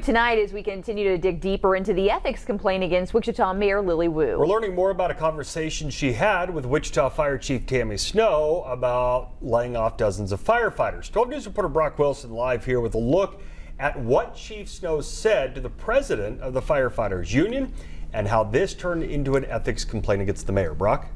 Tonight, as we continue to dig deeper into the ethics complaint against Wichita Mayor Lily Wu. We're learning more about a conversation she had with Wichita Fire Chief Tammy Snow about laying off dozens of firefighters. 12 News reporter Brock Wilson live here with a look at what Chief Snow said to the president of the Firefighters Union and how this turned into an ethics complaint against the mayor. Brock?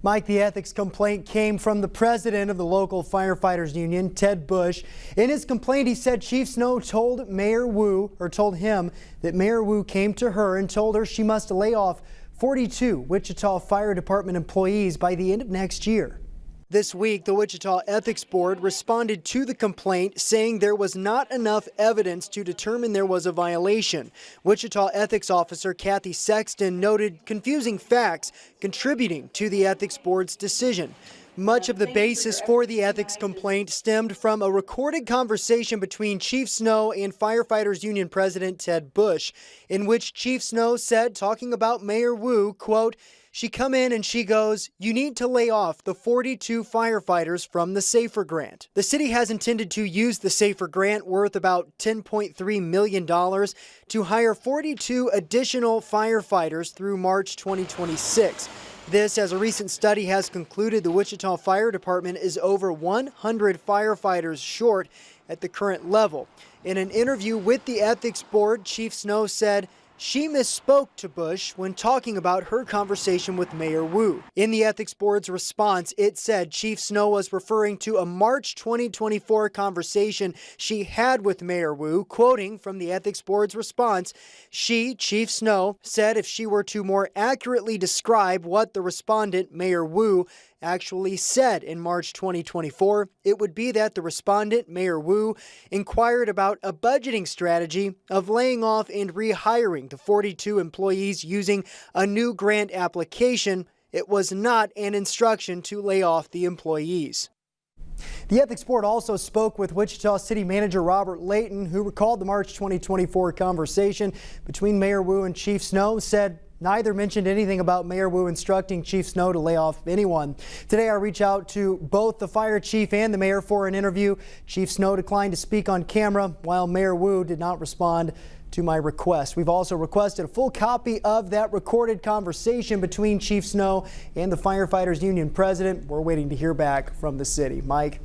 Mike, the ethics complaint came from the president of the local firefighters union, Ted Bush. In his complaint, he said Chief Snow told him that Mayor Wu came to her and told her she must lay off 42 Wichita Fire Department employees by the end of next year. This week, the Wichita Ethics Board responded to the complaint, saying there was not enough evidence to determine there was a violation. Wichita Ethics Officer Kathy Sexton noted confusing facts contributing to the Ethics Board's decision. Much of the basis for the ethics complaint stemmed from a recorded conversation between Chief Snow and Firefighters Union President Ted Bush, in which Chief Snow said, talking about Mayor Wu, quote, "She come in and she goes, you need to lay off the 42 firefighters from the SAFER grant." The city has intended to use the SAFER grant, worth about $10.3 million, to hire 42 additional firefighters through March 2026. This, as a recent study has concluded, the Wichita Fire Department is over 100 firefighters short at the current level. In an interview with the Ethics Board, Chief Snow said she misspoke to Bush when talking about her conversation with Mayor Wu. In the Ethics Board's response, it said Chief Snow was referring to a March 2024 conversation she had with Mayor Wu. Quoting from the Ethics Board's response, she, Chief Snow, said if she were to more accurately describe what the respondent, Mayor Wu, actually said in March 2024, it would be that the respondent, Mayor Wu, inquired about a budgeting strategy of laying off and rehiring the 42 employees using a new grant application. It was not an instruction to lay off the employees. The Ethics Board also spoke with Wichita City Manager Robert Layton, who recalled the March 2024 conversation between Mayor Wu and Chief Snow, said neither mentioned anything about Mayor Wu instructing Chief Snow to lay off anyone. Today, I reached out to both the fire chief and the mayor for an interview. Chief Snow declined to speak on camera, while Mayor Wu did not respond to my request. We've also requested a full copy of that recorded conversation between Chief Snow and the Firefighters Union president. We're waiting to hear back from the city. Mike?